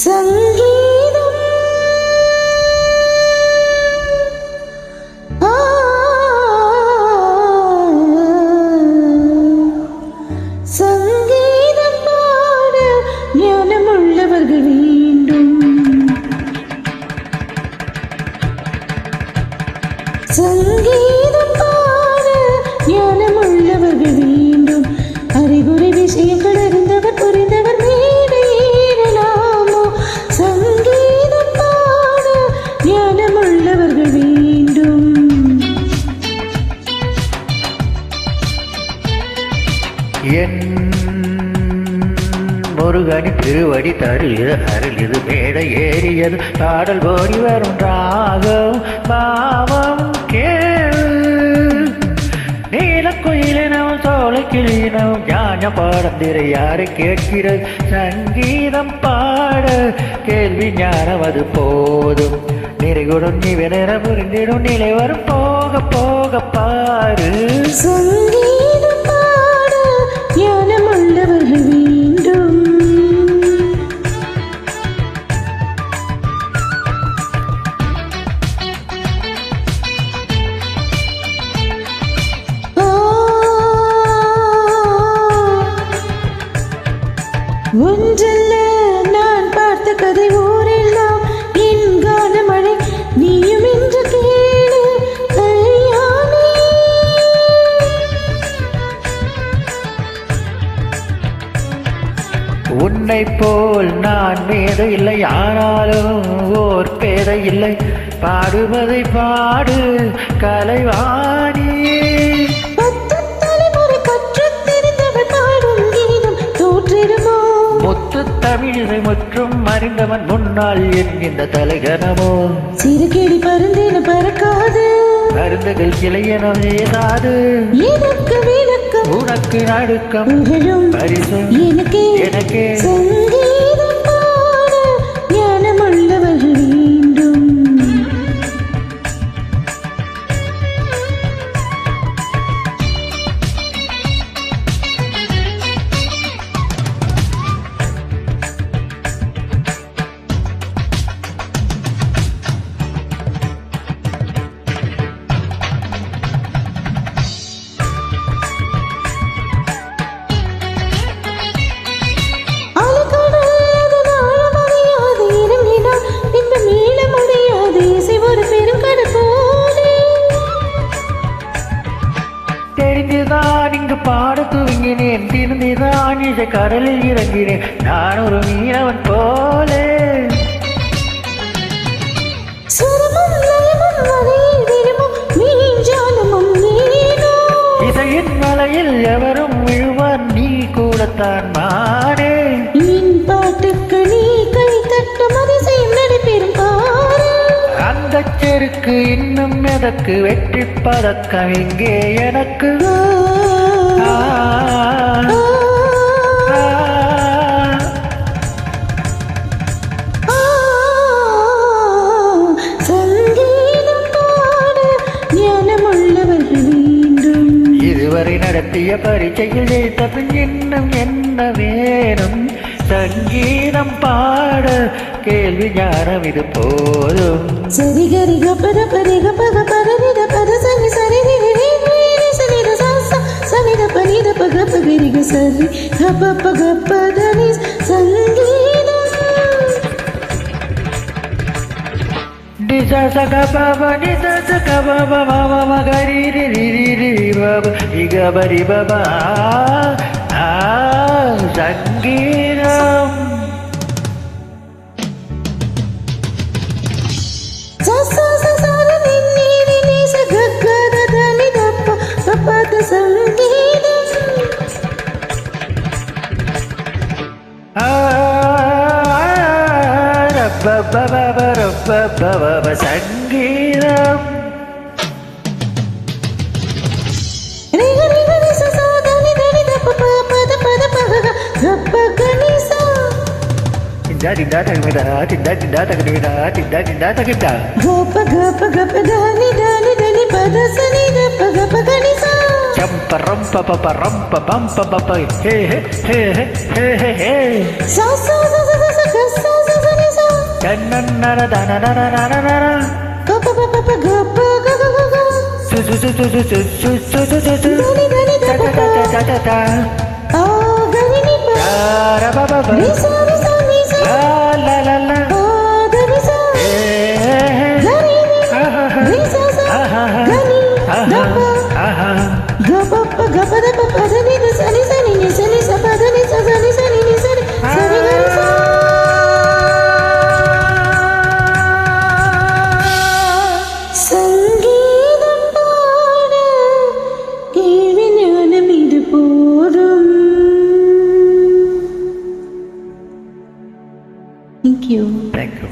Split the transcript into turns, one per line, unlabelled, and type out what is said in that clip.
சங்கீதம் சங்கீதம் பாட ஞானமுள்ளவர்கள் வேண்டும். சங்கீதம் பாட ஞானமுள்ளவர்கள் வேண்டும். அறிகுறி விஷயங்கள் அறிந்தவர் புரிந்தவர் மேடை ஏறலாமோ. சங்கீதம் பாட ஞானமுள்ளவர்கள் வேண்டும்.
என் முருகனி திருவடி தருளிது அருளிது மேடை ஏறியது பாடல் கோடி வரும் ராகம் பாவம் நீலக்குயிலினம் சோலை கிளியினம் ஞான பாடந்திரை யாரை கேட்கிறது. சங்கீதம் பாட கேள்வி ஞானம் அது போதும். நிறைகுடன் நீ வினர புரிந்திடும் நிலை வரும் போக போக பாரு.
சங்கீதம் பாட ஞானமுள்ளவர்கள் வேண்டும். ஒன்றல்ல நான் பார்த்த கதை ஊரெல்லாம் என் கான மழை நீயும் என்று கேளு கல்யாணி.
உன்னை போல் நான் மேதை இல்லை ஆனாலும் ஓர் பேதை இல்லை. பாடுவதை பாடு கலைவாணி. முத்து தமிழை முற்றும் அறிந்தவன் முன்னால் என்கின்ற தலைகனமோ.
சிறுகிளி பருந்தின பறக்காது
மருந்துகள் கிளையனம் ஏதாது.
எனக்கு விளக்கம்
உனக்கு நடுக்கம் பரிசும் எனக்கே.
சங்கீதம் பாட ஞானமுள்ளவர்கள் வேண்டும்.
தெரிந்துதான் இங்கு பாட துவங்கினேன். திருந்துதான் இசை கடலில் இறங்கினேன். நான் ஒரு மீனவன் போலே. இசையின் மலையில் எவரும் விழுவார் நீ கூடத்தான் மானே.
பாட்டுக்கு நீ கை தட்டும் அதிசயம் நடைபெறும் பாரு.
அந்த செருக்கு இன்னும் எதற்கு வெற்றி பதக்கம் இங்கே எனக்கு.
சங்கீதம் பாட ஞானமுள்ளவர்கள் வேண்டும்.
இதுவரை நடத்திய பரீட்சையில் ஜெயித்த பின் இன்னும் என்ன வேணும். சங்கீதம் பாட கேள்வி ஞானம் இது போதும்.
சரி கரி கபத பரிக பக பரனித பத சனி சரி சனித சாசா சனித பனித பக பகிரிக சரி கப பக பதனி. சங்கீதம்
நிச கப நிச கப மம கரி ரி ரி ரி பப இக பரி பபா. சங்கீதம் சங்கீதம்
Sa sa sa sa sa sa sa sa
தன்னன்னர தனனனனனனன.
கப்ப பப்ப ப கப்ப க க க க.
சு சு சு சு சு சு சு சு சு சு சு.
தனி தனி
ட
த
ட
ப
ட ட ட ட.
ஆ கனி நி ப.
ர ப ப ப.
ரி சா ரி சா ரி சா.
லா லா லா லா.
ஆ கனி சா. கனி நி. ரி சா சா. கனி த ப. கப்ப ப கப்ப த ப ப த நி த ச நி ச நி நி ச நி ச ப த நி ச ச நி ச நி நி ச நி ச ரி க ரி சா. சங்கீதம் பாட கேள்வி ஞானம் இது போதும். Thank you.
Thank you.